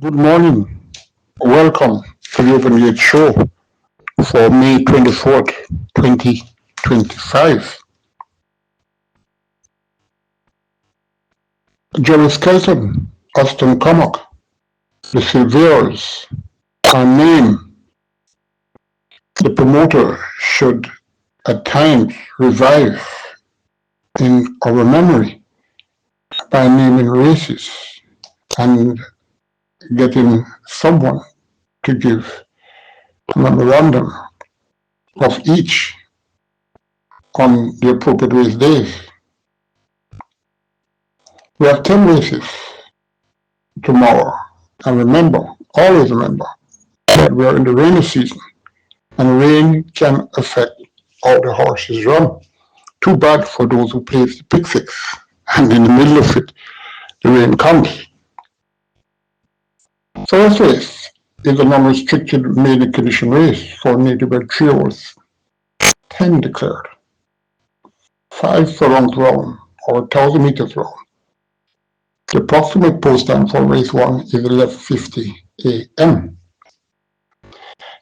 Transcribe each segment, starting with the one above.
Good morning. Welcome to the Open Gate Show for May 24th, 2025. Jerry Skelton, Austin Commock, the Silveras, our name, the promoter should at times revive in our memory by naming races and getting someone to give a memorandum of each on the appropriate race days. We have 10 races tomorrow. And remember, always remember, that we are in the rainy season and rain can affect how the horses run. Too bad for those who play the pick six and in the middle of it, the rain comes. First race is a non-restricted maiden condition race for native bred trios. 10 declared. 5 furlongs round or 1,000 meters round. The approximate post time for race 1 is 11:50 a.m.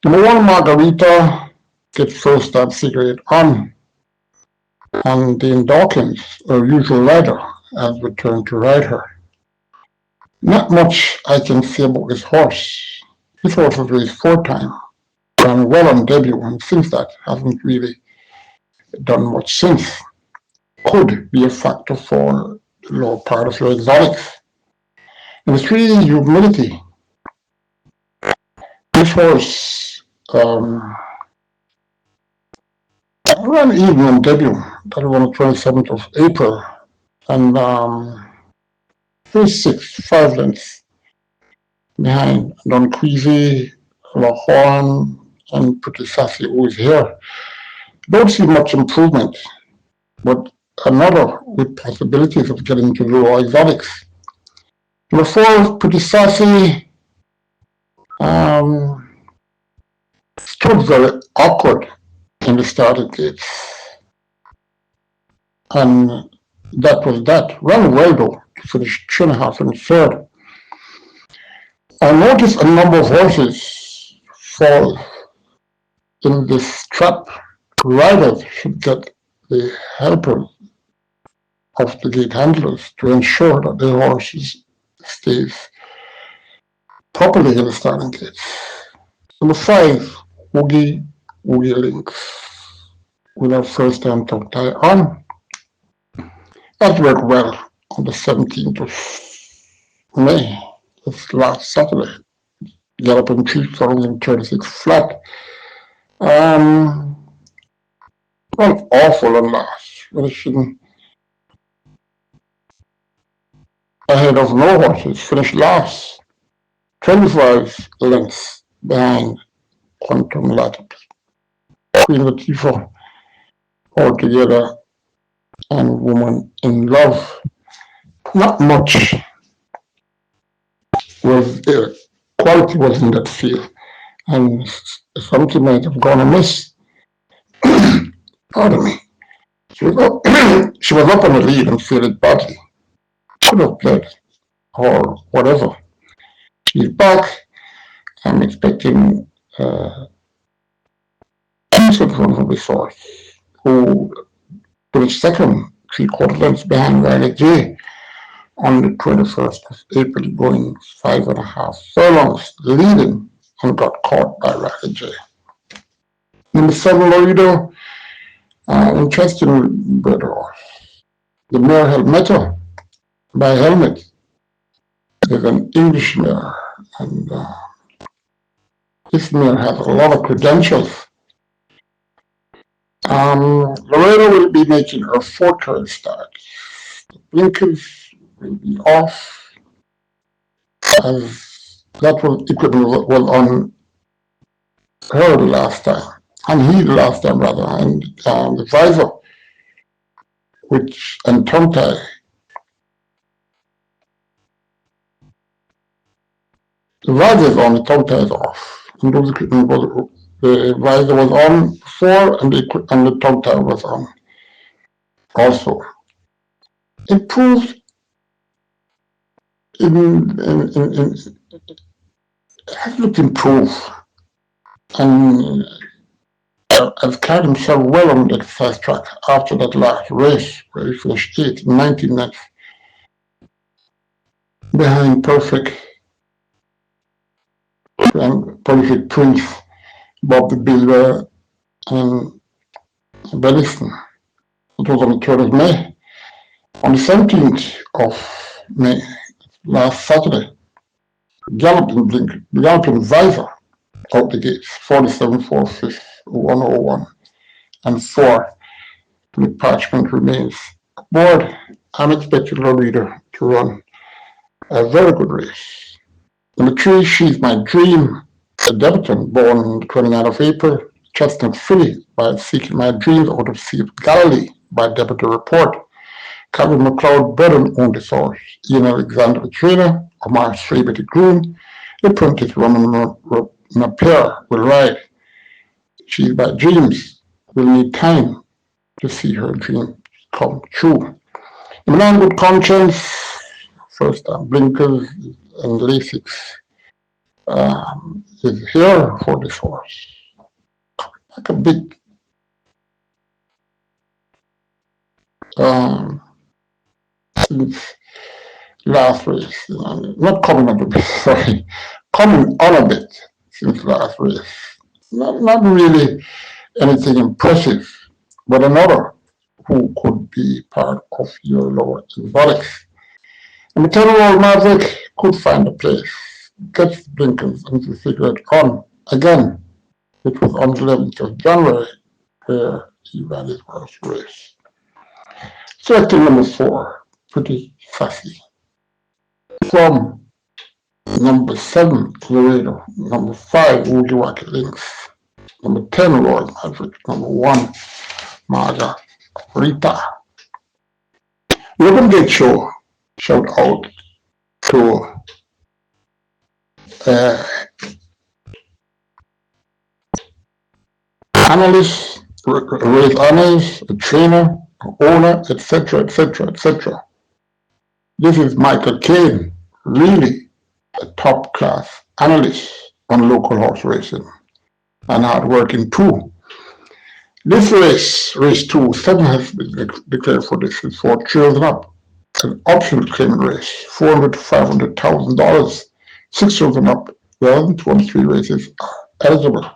Number 1, Margarita, gets first time cigarette on. And Dane Dawkins, our usual rider, has returned to ride her. Not much I can say about this horse. This horse has raced 4 times, ran well on debut, and since that hasn't really done much since. Could be a factor for the lower part of your exotics. Number 3, humility. This horse ran even on debut. That was on the 27th of April. And race 6, 5 lengths behind Don Queasy, Lahorn, and Pretty Sassy, who is here. Don't see much improvement, but another with possibilities of getting to the lower exotics. Number 4, Pretty Sassy, stood very awkward in the starting gates. And that was that. Ran well though, to finish 3.5 and third. I noticed a number of horses fall in this trap. Riders should get the help of the gate handlers to ensure that the horses stays properly in the starting gates. Number 5, Woogie Links, with our first time tongue tie on. That worked well on the 17th of May, this last Saturday. Galloping 3 furlongs and 36 flat. Well, awful on last, finishing ahead of no horses, finished last, 25 lengths behind Quantum Latip, Queen Latifah, Altogether, and Woman in Love. Not much was there. Quality was in that field, and something might have gone amiss. Pardon me. She was up on the lead and fielded badly. Could have played or whatever. She's back. I'm expecting decent run from the source, who finished second, 3/4 lengths behind Raceday on the 21st of April, going 5.5 furlongs, leading, and got caught by Raceday. Number 7, Laredo, interesting bird horse. The mare Helmeta by Helmet is an English mare, and this mare has a lot of credentials. Laredo will be making her 4th current start. The blinkers will be off, as that equipment was on her the last time, and he the last time rather, and the visor, and tongue tie. The visor is on, the tongue tie is off, and those equipment the visor was on before, and the tongue tie was on also. Improved in has looked improved and has carried himself well on the exercise track after that last race, where he finished 8th in 19 minutes behind Prolific Prince, Bob the Builder, and Belliston. It was on the 3rd of May. On the 17th of May, last Saturday, Galloping Visor out the gates, 47 4 5th, 101, and 4. The parchment remains aboard. I'm expecting the leader to run a very good race. Number 3, She's My Dream, a debutant born on the 29th of April, Chestnut Filly by Seeking My Dreams out of Sea of Galilee by Deputy Report. Calvin McLeod Burden owned this horse. Ian Alexander the trainer, Omar Straber the groom. The apprentice Roman Napier will ride. She's My Dreams will need time to see her dream come true. Number 9, Good Conscience, first time blinkers and LASIX is here for this horse. Like a big since last race, not coming up a bit, sorry, coming on a bit since last race. Not really anything impressive, but another who could be part of your lower exotics. And the 10-year-old Maverick could find a place, gets blinkers and the cigarette on. Again, it was on the 11th of January where he ran his first race. Selecting number 4, Pretty Sassy. From number 7, Laredo. Number 5, Woogie Wacky Links. Number 10, Royal Maverick. Number 1, Marga Rita. Urban Gate Show, shout out to analysts, race analysts, a trainer, owner, etc., etc., etc. This is Michael Kane, really a top class analyst on local horse racing and hard working too. This race 2, 7 has been declared for this. It's for 3 years and up. An optional claiming race, $400,000 to $500,000. 6 years and up, 123 races are eligible.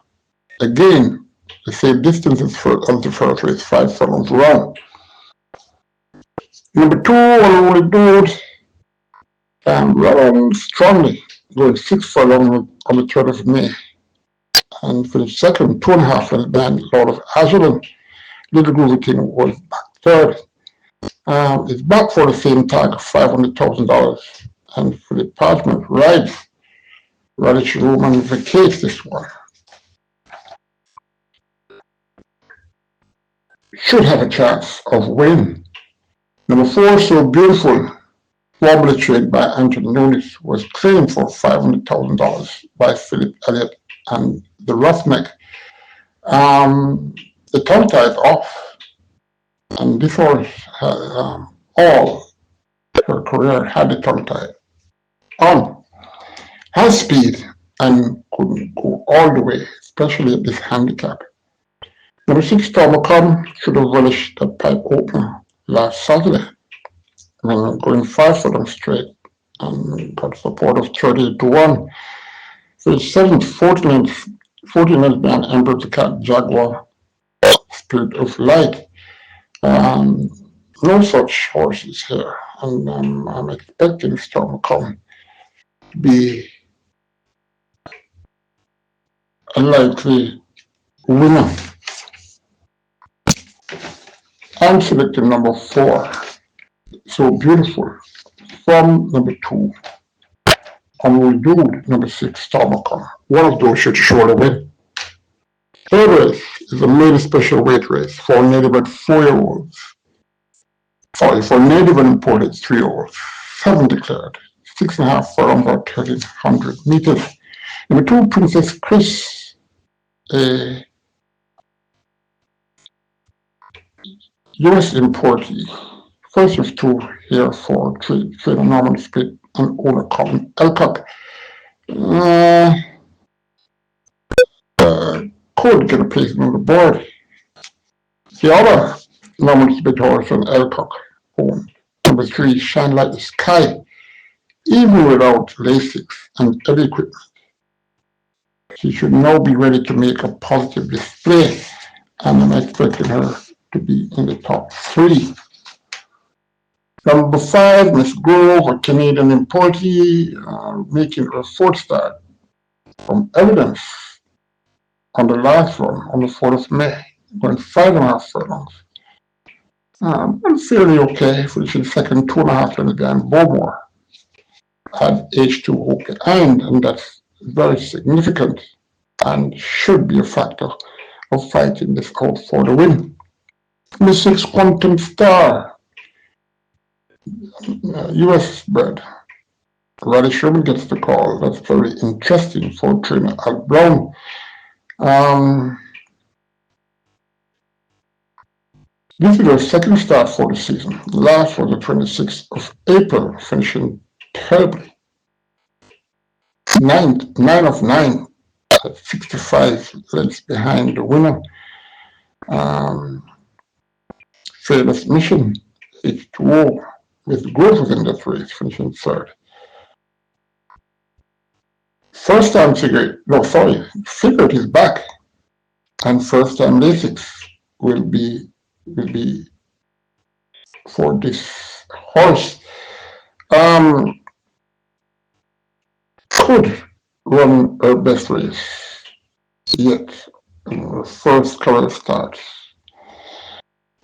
Again, the same distance as the first race, 5 furlongs around. Number 2, Unruly Dude, running strongly, going 6 furlongs on the 3rd of May. And finished second, 2.5 lengths behind Lord of Azulin. Little Groovy King was back third. It's back for the same tag of $500,000. And Philip Parchment rides Radish Room and vacates this one. Should have a chance of winning. Number 4, So Beautiful, formerly trained by Anthony Nunes, was claimed for $500,000 by Philip Elliott and the Roughneck. The tongue tie is off, and this horse has all her career had the tongue tie on. Has speed and couldn't go all the way, especially at this handicap. Number 6, Tomacom, should have relished the pipe opener last Saturday, going 5 furlongs straight and got support of 38 to 1. So 7th, 14 minutes behind Emperor the Cat Jaguar, Spirit of Light. No such horses here, and I'm expecting Stormcom to be a likely winner. I'm selecting number 4, So Beautiful, from number 2. And we'll do number 6, Stormcom. One of those should surely win. Third race is a maiden special weight race for native and 4-year-olds. Sorry, for native and imported 3-year-olds. 7 declared. 6.5 furlongs or 1,300 meters. Number 2, Princess Chris, a US importee. First of 2 here for trainer Norman Spit and owner Colin Elcock. could get a place on the board. The other normal speed horse on Elcock owned. Number 3, Shine Like the Sky. Even without Lasix and heavy equipment, she should now be ready to make a positive display, and I'm expecting her to be in the top 3. Number 5, Miss Grove, a Canadian importee, making her 4th start from evidence on the last run on the 4th of May, going 5.5 furlongs. I'm fairly okay, finishing second, 2.5 lengths behind Bowmore at H2 Hook and that's very significant and should be a factor of fighting this out for the win. The 6, Quantum Star, US bred. Roddy Sherman gets the call. That's very interesting for trainer Al Brown. This is her 2nd start for the season. Last was the 26th of April, finishing terribly. 9 of 9 at 65 lengths behind the winner. Famous Mission, H2O, with growth within that race, finishing 3rd. First time Figure is back, and first time Lasix will be for this horse. Could run her best race yet in her first career start.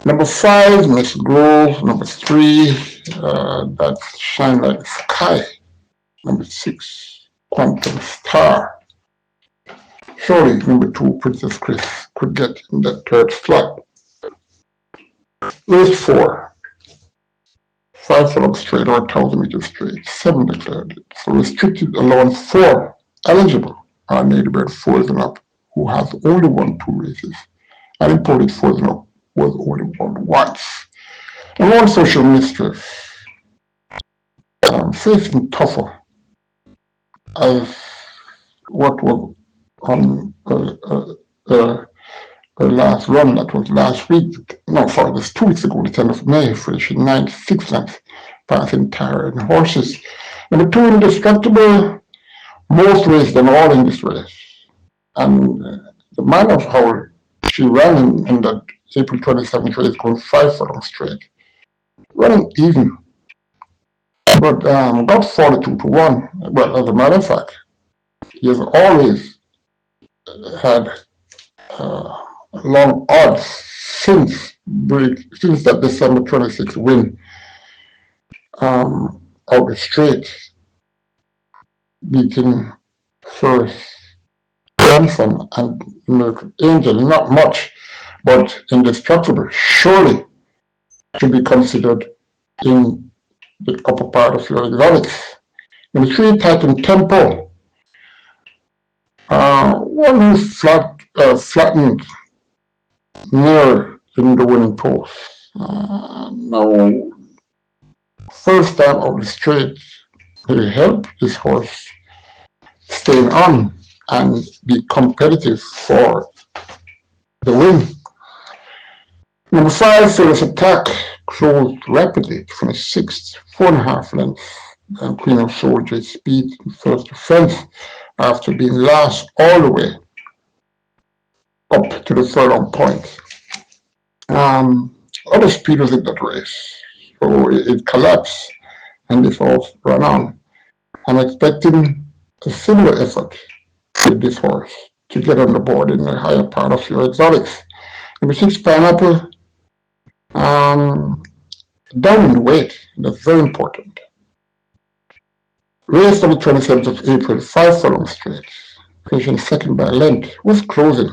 Number 5, Miss Grove. Number 3, that's Shine Like the Sky. Number 6, Quantum Star. Surely number 2, Princess Chris, could get in that 3rd slot. Race 4, 5 furlongs straight or 1,000 meters straight, 7 declared. So restricted allowance 4 eligible are neighborhood 4s and up, who has only won 2 races. And imported 4s and up was only won once. And one social mistress, facing tougher as what was on her last run, that was last week. No, sorry, it was 2 weeks ago, the 10th of May, finishing 96 lengths, passing Tara and Horses. Number 2, Indestructible, most races than all in this race. And the manner of how she ran in that April 27th race, going 5 furlongs straight, running even, but got 42 to 1. Well, as a matter of fact, he has always had long odds since that December 26th win out the straight, beating first Johnson and Miracle Angel. Not much, but Indestructible surely should be considered in the upper part of your exotics. Number 3, Titan Tempo. One who's flattened near in the winning post. No, first time of the straight will help this horse stay on and be competitive for the win. Number 5, Fearless Attack, closed rapidly to finish 6th, 4.5 lengths. And Queen of Soldier speed in first defense after being last all the way up to the furlong point. Other speeders in that race, so it collapsed and this horse ran on. I'm expecting a similar effort with this horse to get on the board in the higher part of your exotics. Number 6, Pineapple, down in the weight, that's very important. Race on the 27th of April, 5 furlongs straight, finishing 2nd by length, was closing.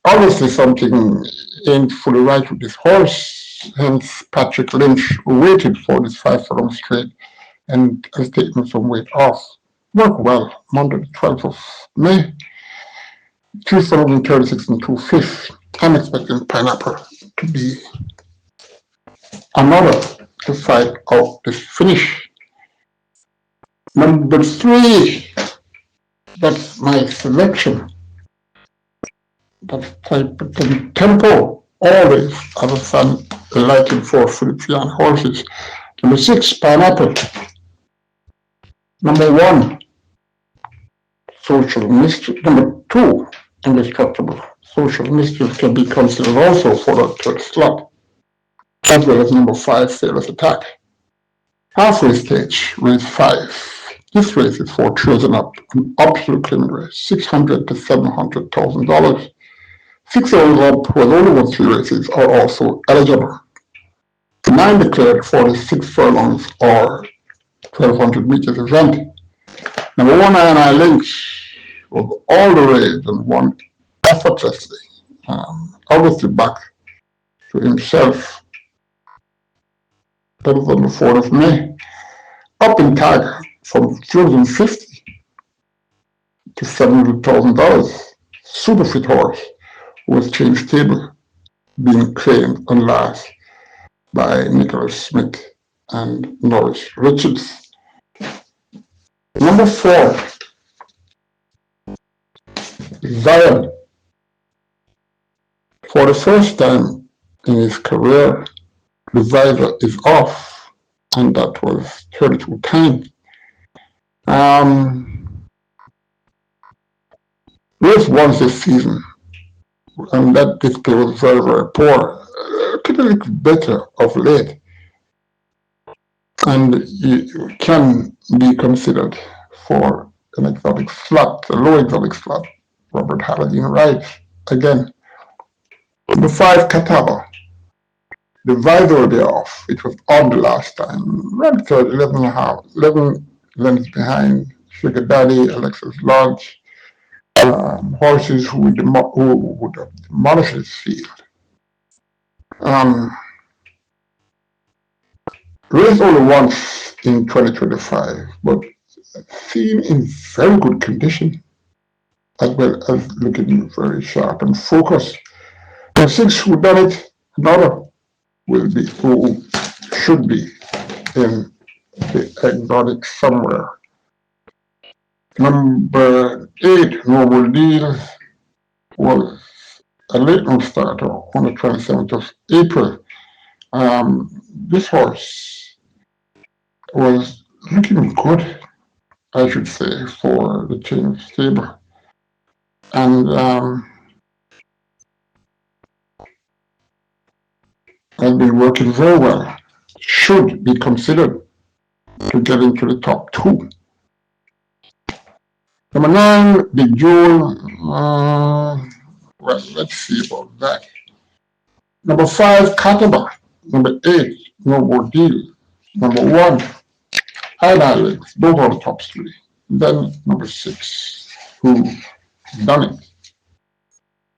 Obviously something ain't fully right with this horse, hence Patrick Lynch waited for this 5 furlongs straight and has taken some weight off. Worked well, Monday the 12th of May, 3 furlongs and 36 and 2/5. I'm expecting Pineapple to be another to fight out this finish. Number 3, that's my selection. That's type, but the tempo always has a fun liking for Philippine horses. Number 6, pineapple. Number 1, social mischief. Number 2, indestructible. Social mischief can be considered also for the third slot, as well as number 5, fearless attack. Halfway stage, race 5. This race is for children up, an absolute claiming race, $600,000 to $700,000. 6-year-olds up with only won 3 races are also eligible. 9 declared 46 furlongs or 1,200 meters event. Number 1, I Lynch, was all the rage and won effortlessly, obviously back to himself. That was on the 4th of May. Up in tag from 250 to $700,000. Super fit horse who was changed stable, being claimed on last by Nicholas Smith and Norris Richards. Number 4, Zion. For the first time in his career, the visor is off, and that was 32 times. Race once this season, and that display was very, very poor. Could a little better of late, and it can be considered for an exotic slot, a low exotic slot. Robert Halladine rides again. Number 5, Catawba. The visor will be off. It was on the last time. Ran third, 11 lengths behind Sugar Daddy, Alexis Lodge, horses who would demolish his field. Raced only once in 2025, but seen in very good condition, as well as looking very sharp and focused. The 6 who done it, another will be, who should be in the exotic somewhere. Number 8, Noble Deal, was a late starter on the 27th of April. This horse was looking good, I should say, for the change stable. And has been working very well. Should be considered to get into the top 2. Number 9, Big Jewel. Well, let's see about that. Number 5, Catawba. Number 8, No More Deal. Number 1, Highlight. Those are the top 3. Then number 6, who done it.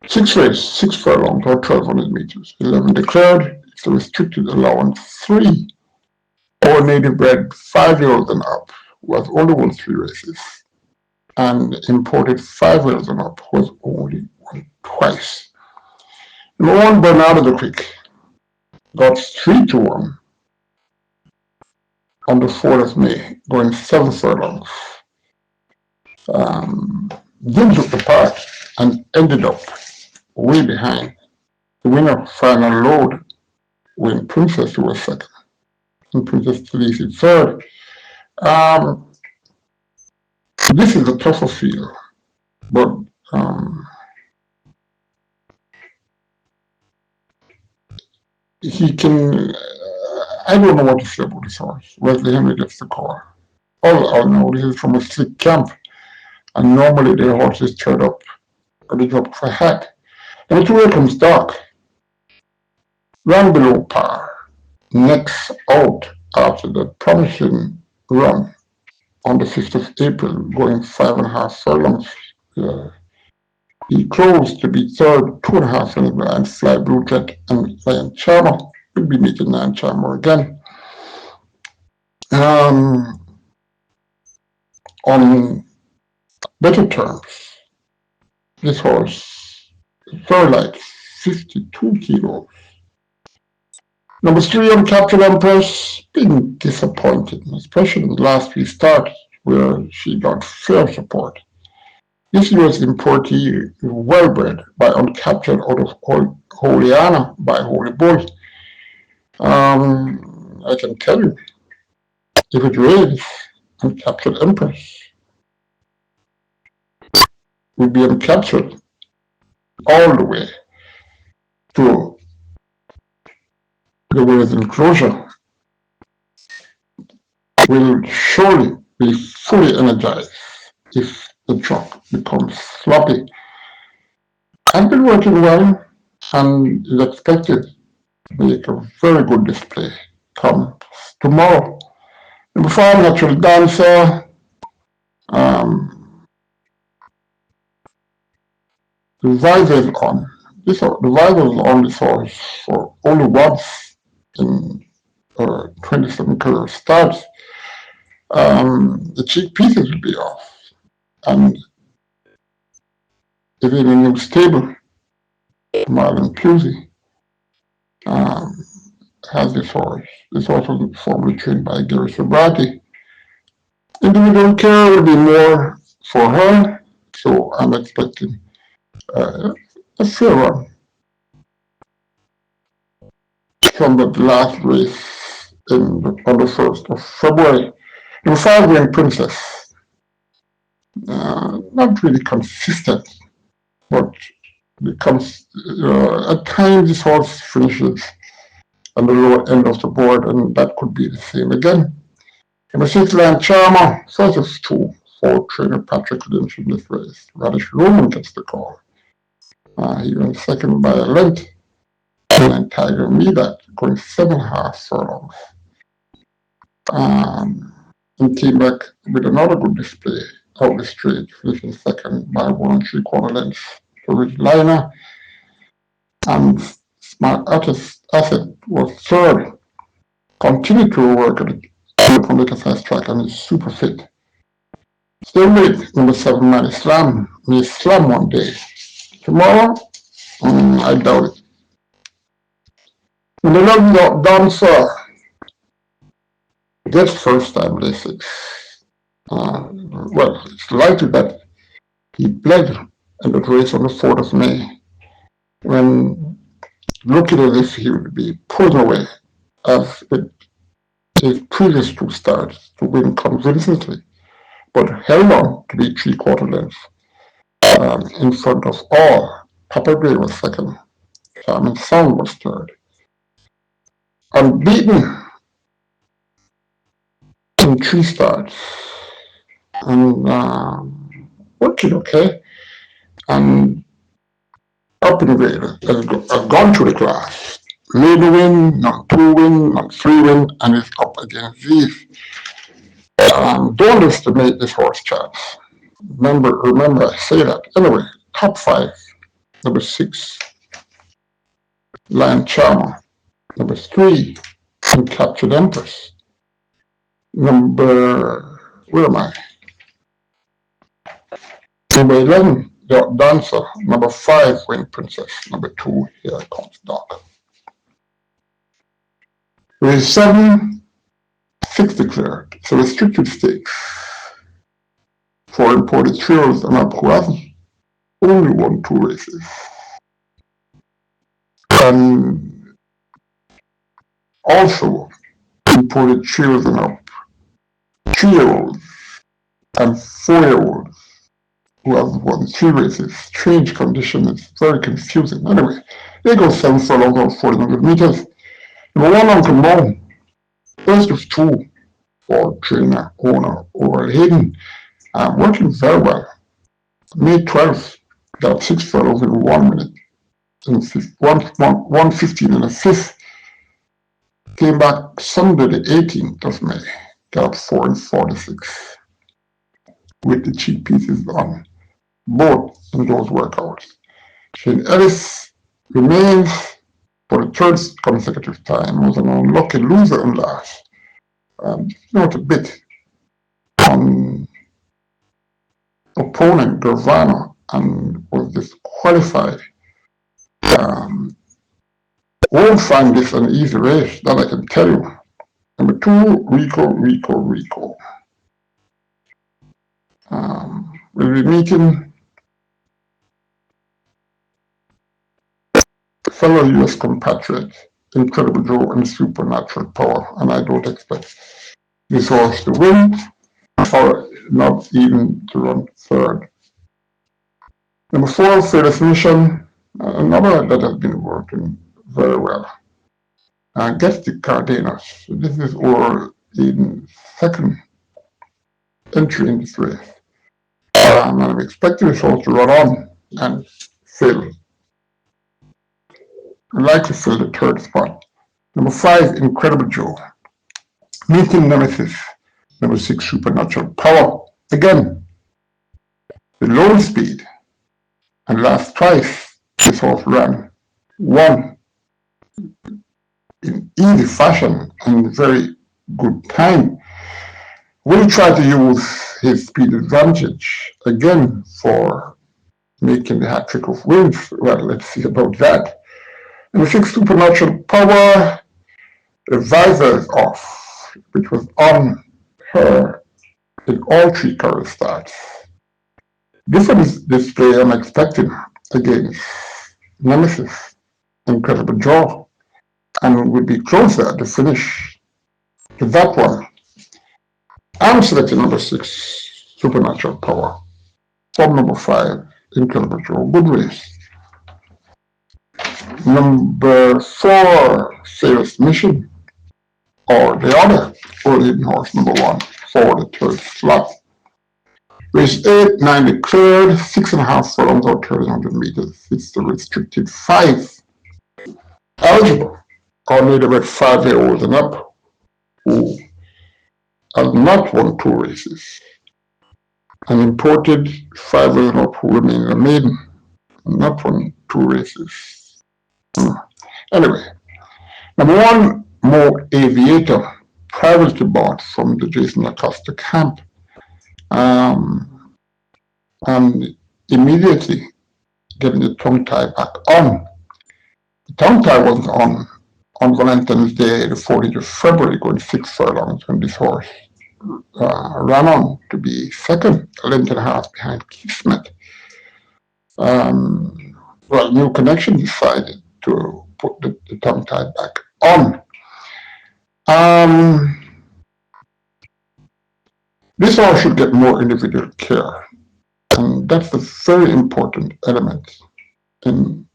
6 race, 6 furlongs or 1,200 meters. 11 declared. It's a restricted allowance. 3 or native bred 5-year-olds and up was only won 3 races. And imported 5-year-olds and up was only won twice. Number 1, Bernardo the Quick got 3-1 on the 4th of May, going 7 furlongs. Didn't look the part and ended up way behind. The winner, Final Load, when Princess was second and Princess Talisi third. This is a tougher field, but he can. I don't know what to say about this horse. Wesley Henry gets the call. All I know, this is from a slick camp, and normally the horse is turned up or they drop for a hat. Number 2, here comes Dark. Ran below par. Next out after the promising run on the 5th of April, going 5.5 furlongs. He closed to be third, 2.5 lengths behind Fly Blue Jet and Lion Charmer. Will be meeting Lion Charmer again. On better terms, this horse is very light, 52 kilos. Number 3 on Capital Empress, been disappointed, especially in the last 3 starts where she got fair support. This US importee is well bred by uncaptured out of Holiana by Holy Bull. I can tell you, if it rains, uncaptured Empress will be uncaptured all the way to the whale's enclosure, will surely be fully energized if the truck becomes sloppy. I've been working well and is expected to make a very good display come tomorrow. Number 5, natural dancer. The visor is on. The visor is on this horse for only once in 27 career starts. The cheek pieces will be off, and if in a new stable, Marlon Pusey has this horse. This horse was formerly trained by Gary Sobrati. Individual care will be more for her, so I'm expecting a fair run from the last race on the 1st of February. Number 5, Wing Princess. Not really consistent, but becomes at times this horse finishes on the lower end of the board, and that could be the same again. Number 6, Land Charmer, first of 2 for trainer Patrick Lynch in this race. Radish Roman gets the call. He went second by a length, and then Tiger Medat going 7.5 furlongs. And came back with another good display out the straight, finishing second by 1 3/4 lengths to Rich Liner. And Smart Asset was third. Continued to work at the Political Size track and is super fit. Still with number 7, Man Islam. May slam one day. Tomorrow, I doubt it. The love dancer gets first time racing. Well, it's likely that he bled in the race on the 4th of May, when looking as if he would be pulled away as with his previous 2 starts to win convincingly, but held on to be 3/4 lengths in front of all. Papa Gray was second, Simon Sound was third. Unbeaten in 3 starts, and working okay, and up in grade has gone through the class. Made a win, not 2 win, not 3 win, and is up against these. Don't underestimate this horse chance. Remember I say that. Anyway, top 5. Number 6, Lion Charmer. Number 3, Uncaptured Empress. Number 11, The Dancer. Number 5, Wing Princess. Number 2, Here Comes Doc. Race 7, 6 declared. It's a restricted stakes for imported trios and up who hasn't only won 2 races. And also imported trios and up 3-year-olds and 4-year-olds who have won 3 races. Strange condition, it's very confusing. Anyway, they go 7 furlongs or 400 meters. Number 1, Uncle Mo. First of 2 for trainer owner Oral Hayden. Working very well. May 12th, got 6 furlongs in 1 minute. In 1:15 and a 5th. Came back Sunday the 18th of May. Got 4 and 46. With the cheek pieces on both in those workouts. Shane Ellis remains for the 3rd consecutive time. Was an unlucky loser in last. Not a bit on opponent Gervano and was disqualified. Won't find this an easy race, that I can tell you. Number 2, Rico. We'll be meeting fellow U.S. compatriot, Incredible Joe and Supernatural Power, and I don't expect this horse to win or not even to run third. Number 4, Fearless Mission, another that has been working very well. Gets the Cardenas. This is our in second entry in this race. And I'm expecting this horse to run on and fill. I'd like to fill the third spot. Number 5, Incredible Joe. Meeting Nemesis. Number 6, Supernatural Power. Again, the low speed. And last twice, this horse ran 1 in easy fashion and very good time. Will try to use his speed advantage again for making the hat trick of wins. Well, let's see about that. Number 6, Supernatural Power. The visor is off, which was on her in all 3 current starts. Different display I'm expecting against Nemesis, Incredible Joe, and will be closer at the finish to that one. I'm selecting number 6, Supernatural Power, from number 5, Incredible Joe. Good race. Number 4, Fearless Mission, or the other leading horse, number 1, for the third slot. Race 8, 9 declared, 6.5 furlongs or 1,300 meters. It's the restricted 5. Eligible or need about 5-year-olds and up who have not won 2 races. And imported 5-years and up who remain a maiden, not won 2 races. Anyway, number 1, Mo Aviator, privately bought from the Jason Acosta camp. And immediately getting the tongue tie back on. The tongue tie wasn't on Valentine's Day, the 14th of February, going 6 furlongs when this horse ran on to be second, a length and a half behind Keith Smith. Well, New Connection decided to put the tongue tie back on. This horse should get more individual care, and that's a very important element in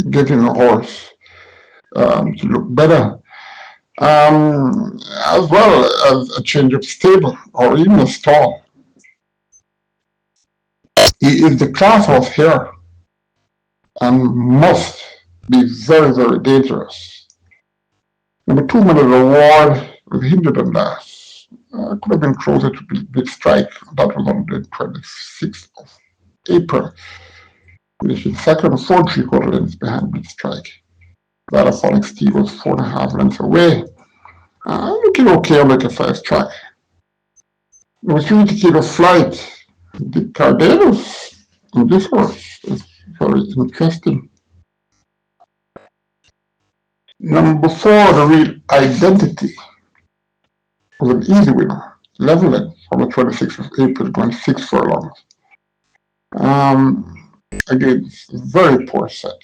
getting a horse to look better, as well as a change of stable or even a stall. He is the class horse here and must be very, very dangerous. Number 2, Minute Award, was hindered on that. Could have been closer to the big strike. That was on the 26th of April. Finishing second, 4 3/4 lengths behind big strike. That of Onyx Steve was 4.5 lengths away. Looking okay on like a 5 track. Number 3, Tequila Flight. The Cardenas on this horse is very interesting. Number 4, The Real Identity, was an easy winner, level length on the 26th of April, going 6 furlongs. Again, very poor set.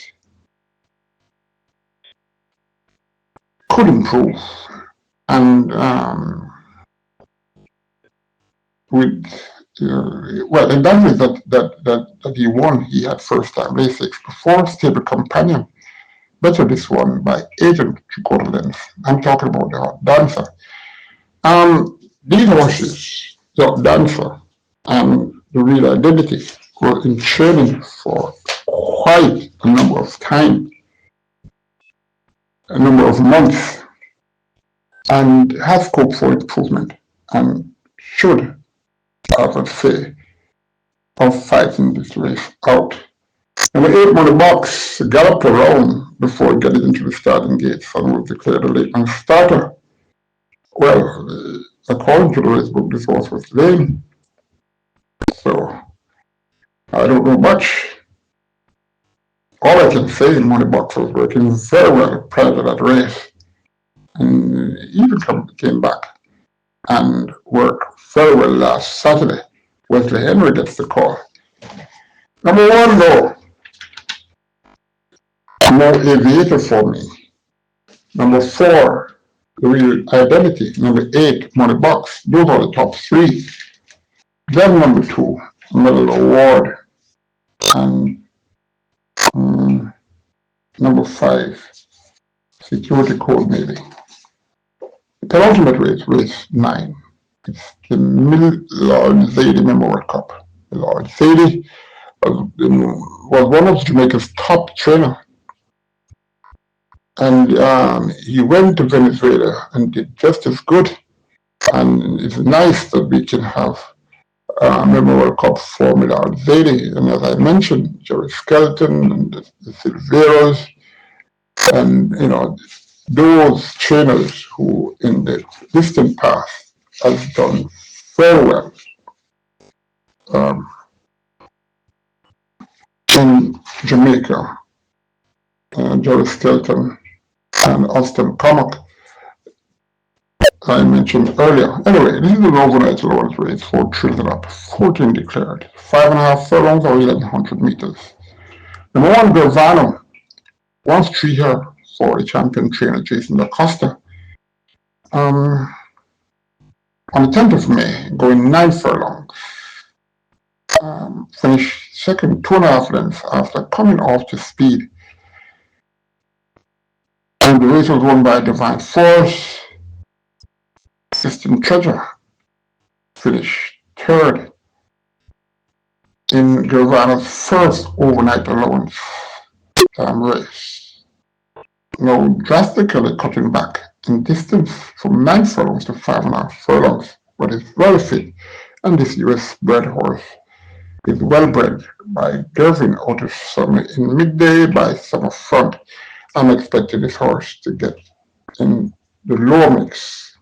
Could improve, and with well, and that is that he won. He had first time race 6 before stable companion. Better this one by 8 3/4 lengths. I'm talking about the Hot Dancer. These horses, the Hot Dancer and the Real Identity, were in training for quite a number of time, a number of months, and have scope for improvement and should, I would say, of fighting this race out. Number 8, Money Box, galloped around before getting into the starting gates and was declared a late man starter. Well, according to the race book, this horse was lame. So, I don't know much. All I can say, Money Box was working very well prior to that race. And even came back and worked very well last Saturday. Wesley Henry gets the call. Number 1, though, No aviator for me. Number 4, real identity. Number 8, money box. Those are the top 3. Then number 2, medal award. And number 5, security code maybe. The penultimate race, race 9. It's the Lord Zaidi Memorial Cup. Lord Zaidi was one of Jamaica's top trainers. And he went to Venezuela and did just as good. And it's nice that we can have a Memorial Cup for Millard Zaidi. And as I mentioned, Jerry Skelton and the Silveros, and those trainers who in the distant past has done very well in Jamaica. Jerry Skelton and Austin Comack, I mentioned earlier. Anyway, this is an overnight Lawrence race, 4 trails up, 14 declared, 5.5 furlongs or 1,100 meters. Number 1, Gervano, once 3 here for the champion trainer Jason DaCosta. On the 10th of May, going 9 furlongs, finished second 2.5 lengths after coming off to speed. And the race was won by Divine Force. System Treasure finished 3rd in Gervano's first overnight allowance race. Now drastically cutting back in distance from 9 furlongs to 5.5 furlongs, but is well fit, and this US bred horse is well bred by Gervin out of summer in midday by summer front. I'm expecting this horse to get in the lower mix.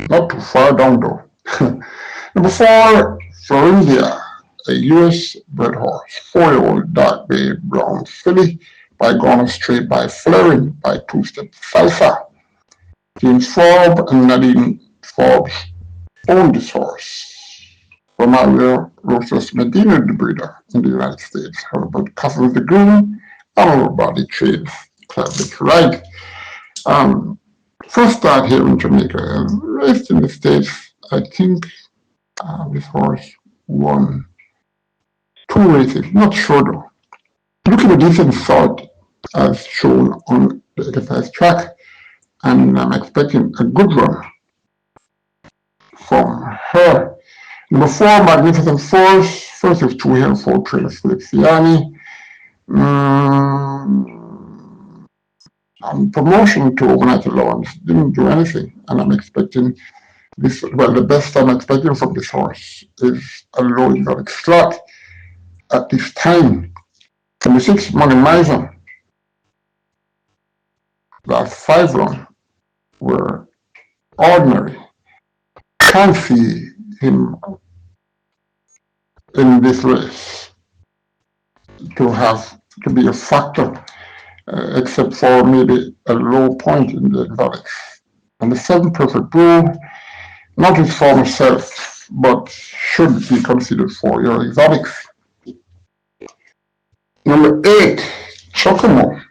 Not too far down though. Number 4, Florindia, a US bred horse, 4-year-old dark bay brown filly by Gone Straight by Flaring by Two Step Salsa. James Forbes and Nadine Forbes own this horse. Romario Rosas Medina, the breeder in the United States. However, Castles the Green, Honorable Body Trades, Classic Right. First start here in Jamaica, raced in the States. I think this horse won 2 races, not sure though. Looking at decent sort as shown on the exercise track, and I'm expecting a good run from her. Number 4, Magnificent Force, first of 2 here for trainer Feliciani. Promotion to overnight allowance didn't do anything, and I'm expecting this. Well, the best I'm expecting from this horse is a low exotic slot at this time. Number 6, Money Miser. Last 5 runs were ordinary. Can't see him in this race to be a factor. Except for maybe a low point in the exotics. And the 7, Perfect Blue, not his former self, but should be considered for your exotics. Number 8, Chocomo.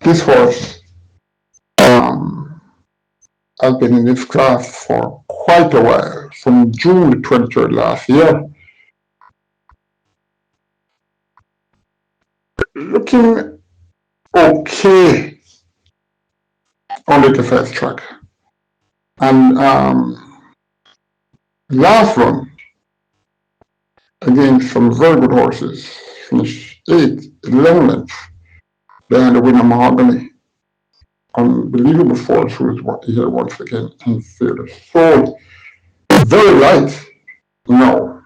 This horse has been in this class for quite a while, from June the 23rd last year. Looking okay on the exercise track. And last run against some very good horses, finished 8, 11 lengths behind the winner Mahogany. Unbelievable force who is here once again in theater. So very light now,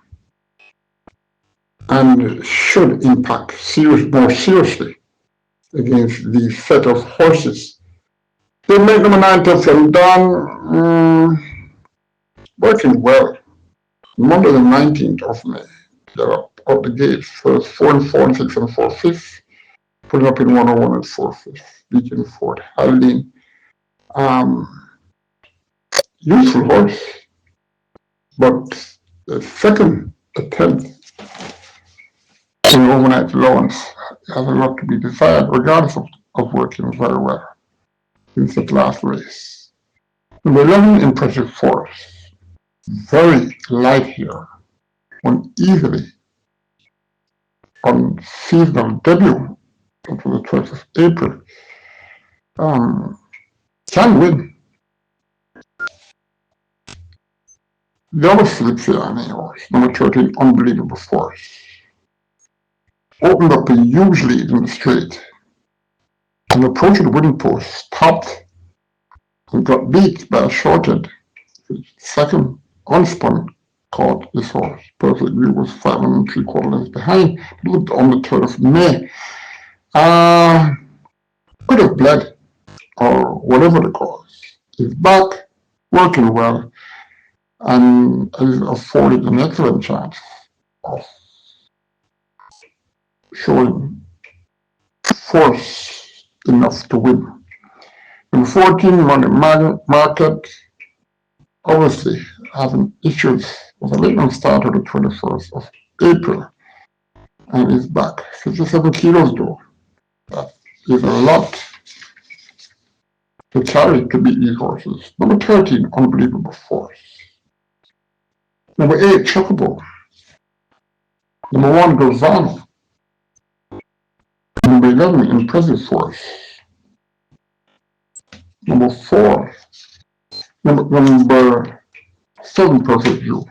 and should impact more seriously against the set of horses. They make number 9, Teflon Don, working well. Monday the 19th of May, they're up the gates, first 4 and 4 and 6 and 4 fifths, putting up in 101 and 4 fifths, beating Fort Haldane. Useful horse, but the second attempt an overnight allowance has a lot to be desired, regardless of working very well since that last race. Number 11, impressive force. Very light here, won easily on seasonal debut until the 12th of April. Can win. The other Philip Fiani horse, number 13, unbelievable force. Opened up a huge lead in the straight and approached the winning post, stopped and got beat by a shorted. Second unspun caught this horse. Perfect View was 5 3/4 lengths behind. Looked on the 3rd of May. Could have bled or whatever the cause. He's back, working well, and is afforded an excellent chance of showing force enough to win. Number 14, Money Market, obviously having issues with a late start on the 21st of April, and is back. 57 kilos though. That is a lot to carry to beat these horses. Number 13, Unbelievable Force. Number 8, Chocobo. Number 1, Gozano. Number 11, Impressive Force. Number 4, number 7, Perfect View.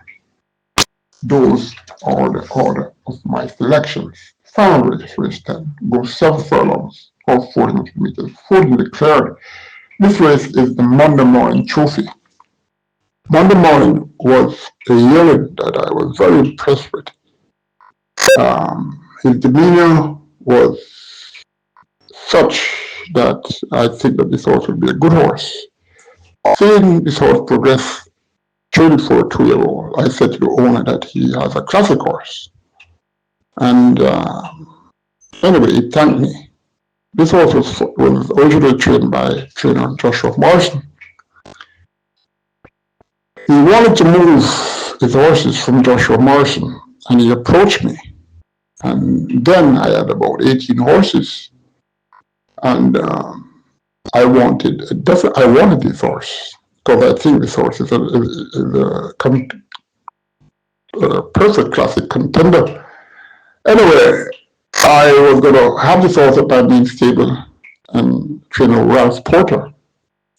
Those are the order of my selections. Final race, race 10, goes 7 furlongs or 40 meters, 40 declared. This race is the Monday morning trophy. Monday morning was a yearling that I was very impressed with. His demeanor was such that I think that this horse would be a good horse. Seeing this horse progress truly for a 2-year-old, I said to the owner that he has a classic horse. And anyway, he thanked me. This horse was originally trained by trainer Joshua Morrison. He wanted to move his horses from Joshua Morrison, and he approached me. And then I had about 18 horses, and I wanted this horse because I think this horse is a perfect classic contender. Anyway, I was going to have this horse at my main stable, and trainer Ralph Porter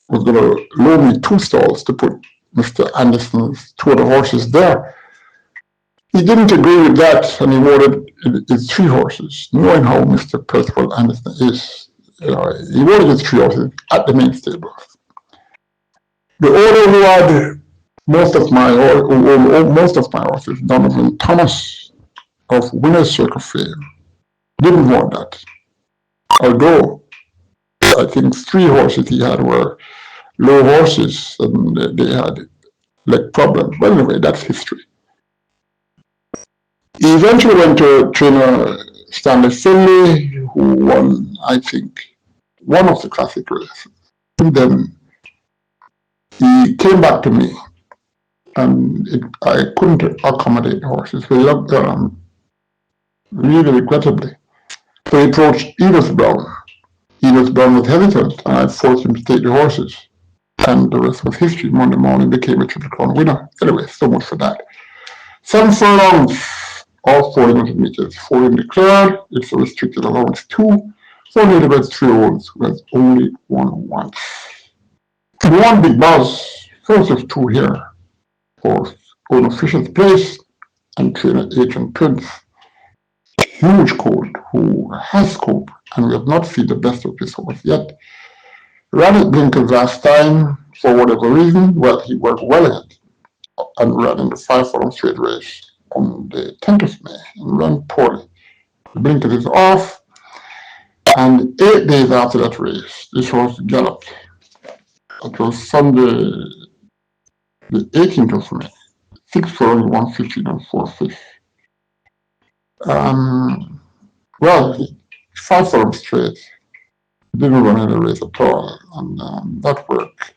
was going to loan me 2 stalls to put Mr. Anderson's 2 other horses there. He didn't agree with that, and he wanted his 3 horses, knowing how Mr. Percival Anderson is. He wanted his 3 horses at the main stable. The owner who had most of my horses, Donovan Thomas of Winner's Circle fame, didn't want that. Although I think 3 horses he had were low horses and they had leg problems. But anyway, that's history. He eventually went to trainer Stanley Finley, who won, I think, one of the classic races. And then he came back to me, and I couldn't accommodate the horses. So really regrettably. So he approached Edith Brown. Edith Brown was hesitant, and I forced him to take the horses. And the rest was history. Monday morning became a Triple Crown winner. Anyway, so much for that. 7 furlongs, all 400 meters. 4 declared. It's a restricted allowance 2. 4 newlyweds, 3-year-olds was only won once. One big boss, first of 2 here, for owner Fisher's Place and trainer Adrian Prince. Huge colt who has scope, and we have not seen the best of this horse yet. Ran at Blinkers last time for whatever reason. Well, he worked well in it and ran in the 5 furlong straight race on the 10th of May and ran poorly. The Blinkers is off, and 8 days after that race, this horse galloped. It was Sunday, the 18th of May. 6 furlongs, 115 and 4/5. Well, 5 furlongs straight. Didn't run any race at all, and that worked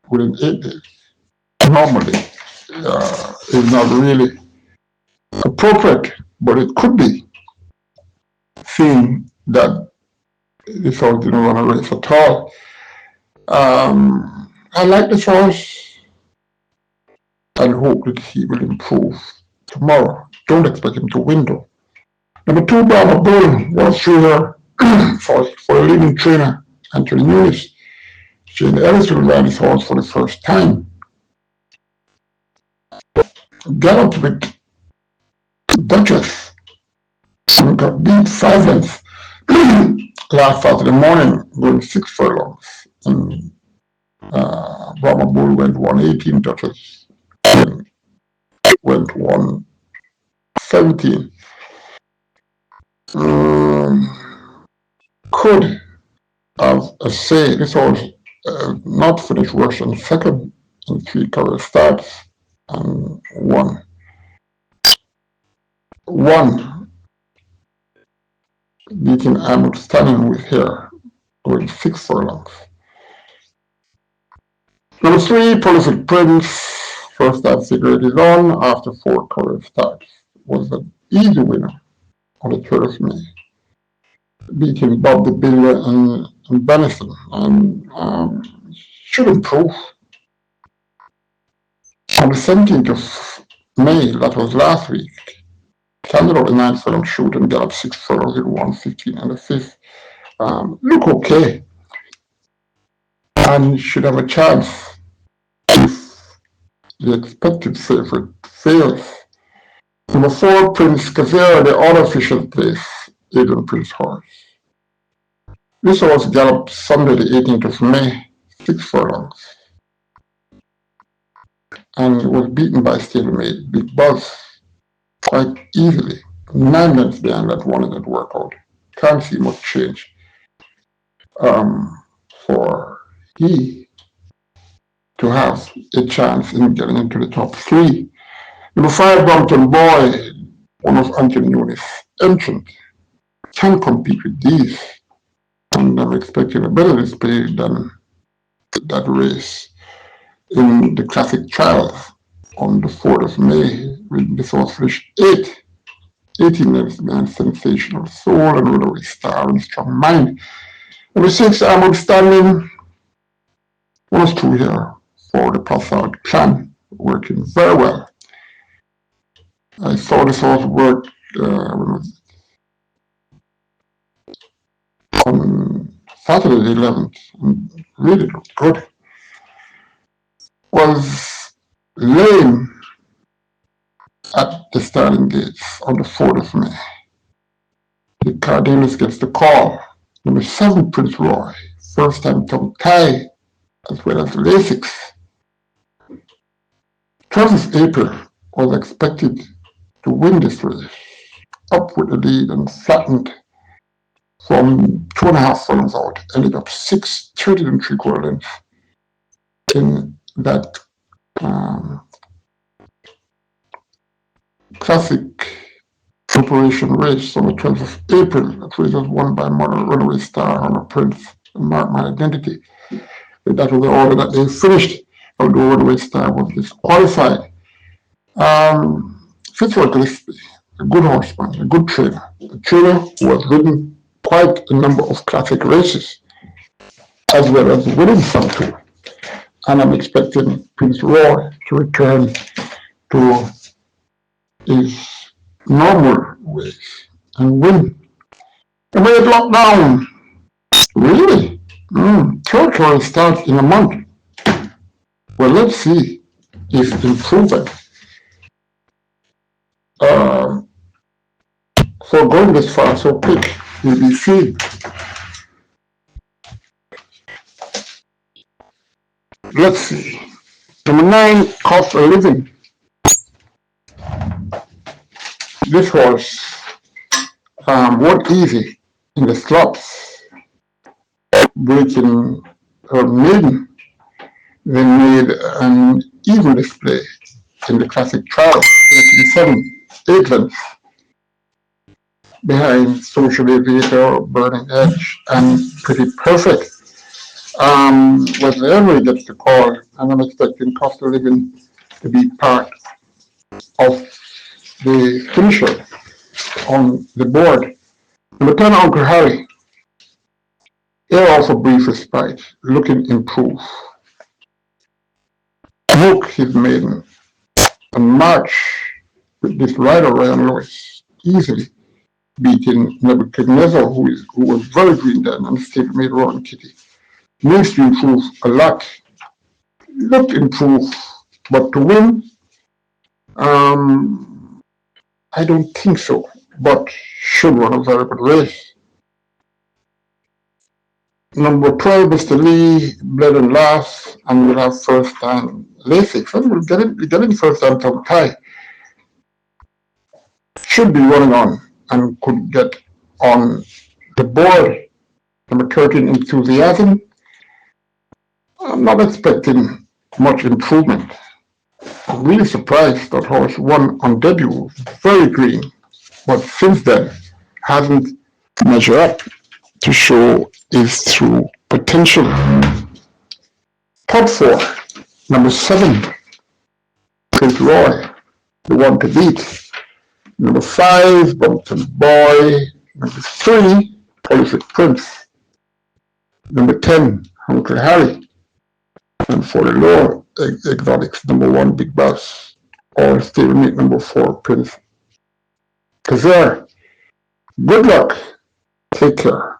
within 8 days. Normally, is not really appropriate, but it could be. seeing that this horse didn't run a race at all. I like this horse and hope that he will improve tomorrow. Don't expect him to win though. Number 2, Brahma Bull was through her for a leading trainer, Anthony Lewis. Shane Ellis will ride his horse for the first time. Galloped with Duchess and got beat 5 lengths last Saturday morning, going 6 furlongs. And Brahma Bull went 118, Duchess went 117. Could have a say this horse not finished worse than second in 3 career starts and won. Beating I'm Standing with her, going 6 furlongs. Number 3, Prolific Prince, first time figure is on after 4 career starts. Was an easy winner on the 3rd of May. Beating Bob the Builder and Benison, and should improve. On the 17th of May, that was last week, standard of the 9th furlong shoot and galloped 6 furlongs in 1:15 and the 5th. Look okay, and should have a chance if the expected favorite fails. Number 4, Prince Kazera, the unofficial place, Adrian Prince horse. This horse galloped Sunday the 18th of May, 6 furlongs, and was beaten by stablemate Big Buzz quite easily. 9 lengths behind that one in that workout. Can't see much change for he to have a chance in getting into the top 3. Number 5, Brompton Boy, one of Anthony Nunes' entrant, can compete with these, and I'm expecting a better display than that race in the classic trials on the 4th of May, when this horse finished 18 lengths behind Sensational Soul and Runaway Star and Strong Mind. Number 6, I'm Outstanding, was through here for the Passard clan, working very well. I saw this horse work on Saturday the 11th, and really looked good. Was lame at the starting gates on the 4th of May. The Cardenas gets the call. Number 7, Prince Roy, first time tongue tie, as well as Lasix. 12th of April was expected to win this race, up with the lead and flattened from 2.5 furlongs out, ended up 6:30 3/4 lengths in that classic preparation race on the 12th of April. That race was won by Runaway Star, Honor Prince, and Mark My Identity. But that was the order that they finished, although Runaway Star was disqualified. Fitzroy Gillespie, a good horseman, a good trainer, a trainer who has ridden quite a number of classic races, as well as winning some too. And I'm expecting Prince Roy to return to his normal ways and win. The way it locked down, really? Territory starts in a month. Well, let's see if improvement for going this far so quick will be seen. Let's see. Number 9, Cost of Living. This horse wasn't easy in the slots, breaking her maiden. They made an even display in the classic trial, 7, 8 lengths behind Social Aviator, Burning Edge, and Pretty Perfect. Wesley Emery gets the call, and I'm expecting Cost of Living to be part of the finisher on the board. Number 10, Uncle Harry. Air off a brief respite, looking improved. Hook his maiden and march with this rider Ryan Lewis, easily beating Nebuchadnezzar, who was very green then and still made Rowan Kitty. Needs to improve a lot. Looked improved, but to win, I don't think so. But should run a very good race. Number 12, Mr. Lee, bled and last, and we'll have first time Lasix. And we'll get in first time top tie. Should be running on and could get on the board. Number 13, Enthusiasm. I'm not expecting much improvement. I'm really surprised that horse won on debut, very green, but since then hasn't measured up to show his true potential. Top 4, number 7, Prince Roy, the one to beat. Number 5, Bumpton Boy. Number 3, Prolific Prince. Number 10, Uncle Harry. And for the lower exotics, number 1, Big Boss. Or still meet number 4, Prince Kazar. Good luck. Take care.